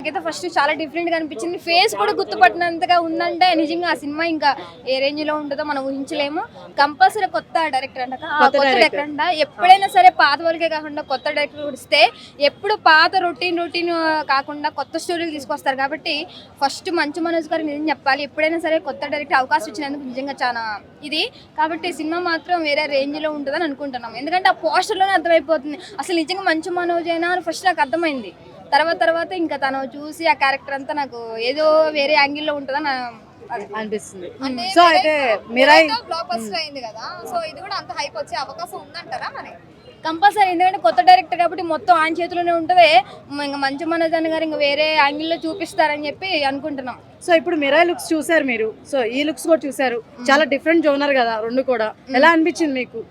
నాకైతే ఫస్ట్ చాలా డిఫరెంట్ గా అనిపించింది. ఫేస్ కూడా గుర్తుపట్టినంతగా ఉందంటే నిజంగా ఆ సినిమా ఇంకా ఏ రేంజ్ లో ఉంటుందో మనం ఊహించలేము. కంపల్సరీ కొత్త డైరెక్టర్ అంట, కొత్త డైరెక్టర్ అంట. ఎప్పుడైనా సరే పాత వాళ్ళకే కాకుండా కొత్త డైరెక్టర్ ఇస్తే ఎప్పుడు పాత రొటీన్ కాకుండా కొత్త స్టోరీలు తీసుకొస్తారు. కాబట్టి ఫస్ట్ మంచు మనోజ్ గారికి నిజం చెప్పాలి, ఎప్పుడైనా సరే కొత్త డైరెక్టర్ అవకాశం ఇచ్చినందుకు నిజంగా చాలా ఇది. కాబట్టి సినిమా మాత్రం వేరే రేంజ్ లో ఉంటుందని అనుకుంటున్నాం. ఎందుకంటే ఆ పోస్టర్ లోనే అర్థమైపోతుంది అసలు నిజంగా మంచు మనోజ్ అయినా అని ఫస్ట్ నాకు అర్థమైంది. తర్వాత ఇంకా తను చూసి ఆ క్యారెక్టర్ అంతా నాకు ఏదో వేరే యాంగిల్లో ఉంటుందని అనిపిస్తుంది. సో అయితే మిరాయి బ్లాక్ బస్టర్ అయింది కదా, సో ఇది కూడా అంత హైప్ వచ్చే అవకాశం ఉందంటారా? మరి కంపల్సరీ, ఎందుకంటే కొత్త డైరెక్టర్ కాబట్టి మొత్తం ఆయన చేతిలోనే ఉంటుంది. ఇంకా మంచు మనోజ్ గారు ఇంకా వేరే యాంగిల్లో చూపిస్తారని చెప్పి అనుకుంటున్నాం. సో ఇప్పుడు మిరాయి లుక్స్ చూసారు మీరు, సో ఈ లుక్స్ కూడా చూసారు, చాలా డిఫరెంట్ జోనర్ కదా రెండు కూడా. ఎలా అనిపించింది మీకు?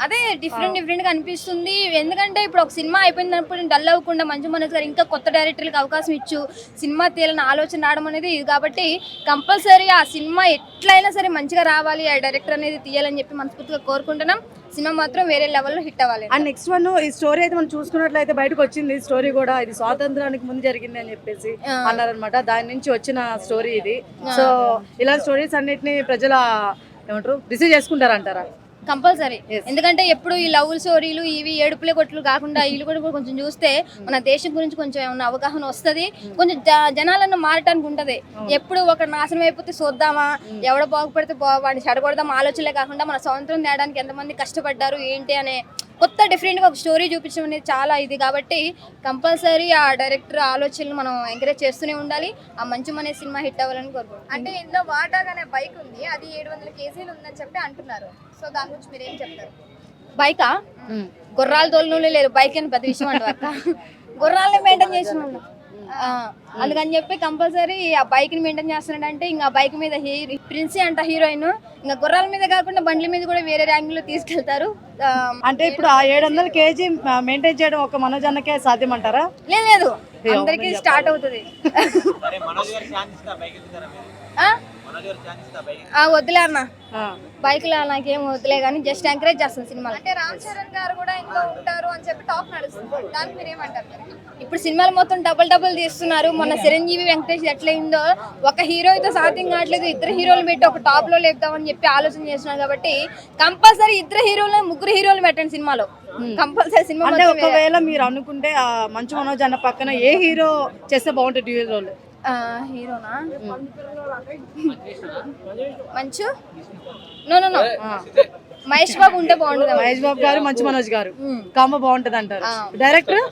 అదే డిఫరెంట్ గా అనిపిస్తుంది. ఎందుకంటే ఇప్పుడు ఒక సినిమా అయిపోయినప్పుడు డల్ అవ్వకుండా మంచు మనోజ్ గారు ఇంకా కొత్త డైరెక్టర్లకు అవకాశం ఇచ్చు సినిమా తీయాలని ఆలోచన రావడం అనేది ఇది. కాబట్టి కంపల్సరీ ఆ సినిమా ఎట్లయినా సరే మంచిగా రావాలి, ఆ డైరెక్టర్ అనేది తీయాలని చెప్పి మనస్ఫూర్తిగా కోరుకుంటున్నాం. సినిమా మాత్రం వేరే లెవెల్లో హిట్ అవ్వాలి. అండ్ నెక్స్ట్ వన్ ఈ స్టోరీ అయితే మనం చూసుకున్నట్లయితే బయటకు వచ్చింది స్టోరీ కూడా, ఇది స్వాతంత్రానికి ముందు జరిగింది అని చెప్పేసి అన్నారనమాట. దాని నుంచి వచ్చిన స్టోరీ ఇది. సో ఇలాంటి స్టోరీస్ అన్నిటిని ప్రజల ఏమంటారు రిసీవ్ చేసుకుంటారంటారా? కంపల్సరీ, ఎందుకంటే ఎప్పుడు ఈ లవ్ స్టోరీలు ఇవి ఏడుపులే కొట్లు కాకుండా వీళ్ళు కూడా కొంచెం చూస్తే మన దేశం గురించి కొంచెం ఏమన్నా అవగాహన వస్తుంది, కొంచెం జనాలను మారటానికి ఉంటది. ఎప్పుడు ఒక నాశనం అయిపోతే చూద్దామా, ఎవడ బాగుపడితే వాడిని చెడగొడదాం ఆలోచనలే కాకుండా మన స్వాతంత్రం తేడానికి ఎంతమంది కష్టపడ్డారు ఏంటి అనే కొత్త డిఫరెంట్గా ఒక స్టోరీ చూపించడం అనేది చాలా ఇది. కాబట్టి కంపల్సరీ ఆ డైరెక్టర్ ఆలోచనలు మనం ఎంకరేజ్ చేస్తూనే ఉండాలి. ఆ మంచు అనే సినిమా హిట్ అవ్వాలని కోరుకుంటున్నాం. అంటే ఇందులో వాటాగ్ అనే బైక్ ఉంది, అది 700 kgs ఉందని చెప్పి అంటున్నారు. సో దాని గురించి మీరు ఏం చెప్తారు? బైకా గుర్రాలు తోలనోళ్ళు లేరు, బైక్ అని పెద్ద విషయం అంటారు. గుర్రాలని మెయింటైన్ చేసిన వాళ్ళు అందుకని చెప్పి కంపల్సరీ ఆ బైక్ ని మెయింటైన్ చేస్తున్నాడంటే ఇంకా బైక్ మీద ప్రిన్సీ అంట హీరోయిన్. ఇంకా గుర్రాల మీద కాకుండా బండ్ల మీద కూడా వేరే ర్యాంక్ లో తీసుకెళ్తారు. అంటే ఇప్పుడు ఆ 700 kg మెయింటైన్ చేయడం ఒక మనోజ్ అన్నకే సాధ్యం అంటారా? లేదు, అందరికి స్టార్ట్ అవుతుంది. వద్దులే అన్న, బైక్ లో నాకేం వద్దులే కానీ జస్ట్ ఎంకరేజ్ చేస్తాను సినిమా. అంటే రామ్ చరణ్ గారు కూడా ఇందులో ఉంటారు అని చెప్పి టాక్ నడుస్తుంది, దానికి మీరు ఏమంటారు? ఇప్పుడు సినిమాలు మొత్తం డబుల్ తీస్తున్నారు. మొన్న చిరంజీవి వెంకటేష్ ఎట్లయిందో ఒక హీరోతో సాధ్యం కావట్లేదు, ఇద్దరు హీరోలు పెట్టి ఒక టాప్ లో లేపుదామని చెప్పి ఆలోచన చేస్తున్నారు. కాబట్టి కంపల్సరీ ఇద్దరు హీరోలు ముగ్గురు హీరోలు పెట్టండి సినిమాలో. కంపల్సరీ సినిమా అంటే ఒకవేళ మీరు అనుకుంటే ఆ మంచు మనోజ్ అన్న పక్కన ఏ హీరో చేస్తే బాగుంటుంది డ్యూయల్ రోల్? హీరోనా మంచు నో మహేష్ బాబు ఉంటే బాగుంటుంది. మహేష్ బాబు గారు మంచు మనోజ్ గారు కాంబో బాగుంటది అంటారు. డైరెక్టర్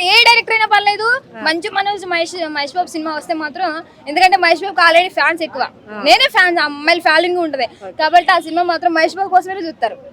ఏ డైరెక్టర్ అయినా పర్లేదు, మంచు మనోజ్ మహేష్ బాబు సినిమా వస్తే మాత్రం, ఎందుకంటే మహేష్ బాబుకి ఆల్రెడీ ఫ్యాన్స్ ఎక్కువ, నేనే ఫ్యాన్స్, అమ్మాయిల ఫ్యాలింగ్ ఉంటది. కాబట్టి ఆ సినిమా మాత్రం మహేష్ బాబు కోసమే చూస్తారు.